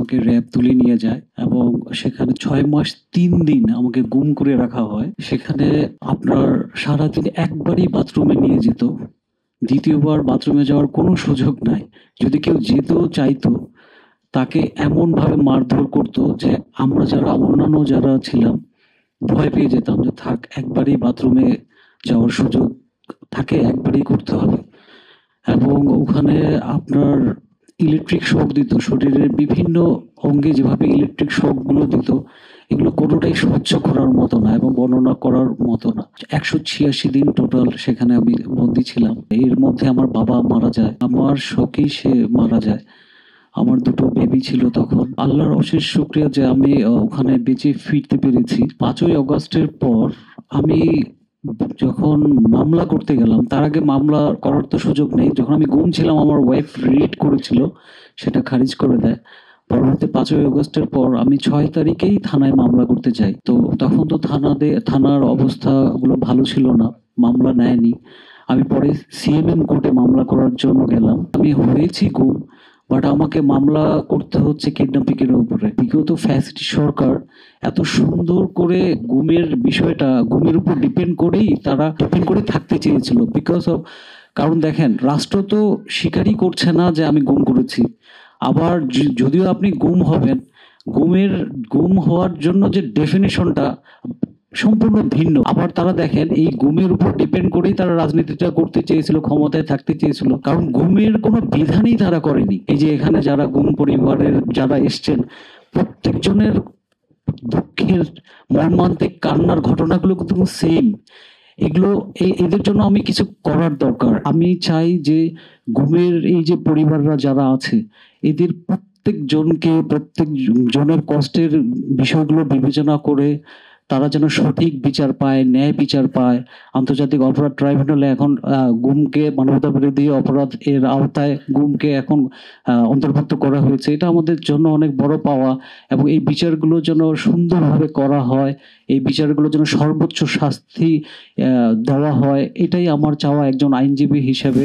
আমাকে র্যাব তুলে নিয়ে যায় এবং সেখানে 6 মাস 3 দিন আমাকে গুম করে রাখা হয়। সেখানে আপনার সারাদিন একবারই বাথরুমে নিয়ে যেত। দ্বিতীয়বার বাথরুমে যাওয়ার কোনো সুযোগ নাই। যদি কেউ যেতেও চাইতো, তাকে এমনভাবে মারধর করতো যে আমরা যারা অন্যান্য যারা ছিলাম ভয় পেয়ে যেতাম যে থাক একবারই বাথরুমে যাওয়ার সুযোগ থাকে, একবারই করতে হবে। এবং ওখানে আপনার ইলেকট্রিক শক দিত। শরীরের বিভিন্ন অঙ্গে যেভাবে ইলেকট্রিক শকগুলো দিত, এগুলো কোনোটাই সহ্য করার মতো না এবং বর্ণনা করার মতো না। ১৮৬ দিন টোটাল সেখানে আমি বন্দী ছিলাম। এর মধ্যে আমার বাবা মারা যায়। আমার শকেই সে মারা যায়। আমার ২ টো বেবি ছিল তখন। আল্লাহর অশেষ শুকরিয়া যে আমি ওখানে বেঁচে ফিরতে পেরেছি। ৫ই অগাস্টের পর আমি যখন মামলা করতে গেলাম, তার আগে মামলা করার তো সুযোগ নেই। যখন আমি গুম ছিলাম আমার ওয়াইফ রিট করেছিল, সেটা খারিজ করে দেয়। পরবর্তী ৫ই অগস্টের পর আমি ৬ তারিখেই থানায় মামলা করতে যাই। তো তখন তো থানার অবস্থাগুলো ভালো ছিল না। মামলা নেয়নি। আমি পরে সিএমএম কোর্টে মামলা করার জন্য গেলাম। আমি হয়েছি গুম, বাট আমাকে মামলা করতে হচ্ছে কিডন্যাপিং এর উপরে। বিগত ফ্যাসিস্ট সরকার এত সুন্দর করে গুমের উপর ডিপেন্ড করে থাকতে চেয়েছিল। কারণ দেখেন, রাষ্ট্র তো স্বীকারই করছে না যে আমি গুম করেছি। আবার যদিও আপনি গুম হবেন, গুম হওয়ার জন্য যে ডেফিনিশনটা সম্পূর্ণ ভিন্ন। আবার তারা দেখেন এই গুমের উপর ডিপেন্ড করেই তারা রাজনীতিটা করতে চেয়েছিল, ক্ষমতায় থাকতে চেয়েছিল। কারণ গুমের কোনো বিধানই তারা করেনি। এই যে এখানে যারা গুম পরিবারের যারা এসছেন, প্রত্যেকজনের দুঃখের মর্মান্তিক কান্নার ঘটনাগুলো কিন্তু সেম। এগুলো এদের জন্য আমি কিছু করার দরকার। আমি চাই যে গুমের এই যে পরিবাররা যারা আছে, এদের প্রত্যেক জনের কষ্টের বিষয়গুলো বিবেচনা করে তারা যেন সঠিক বিচার পায়, ন্যায় বিচার পায়। আন্তর্জাতিক অপরাধ ট্রাইব্যুনালে এখন গুমকে মানবতা বিরোধী অপরাধ এর আওতায় গুমকে এখন অন্তর্ভুক্ত করা হয়েছে। এটা আমাদের জন্য অনেক বড় পাওয়া এবং এই বিচারগুলো যেন সুন্দরভাবে করা হয়। এই বিচারগুলো যেন সর্বোচ্চ শাস্তি দেওয়া হয়। এটাই আমার চাওয়া একজন আইনজীবী হিসেবে।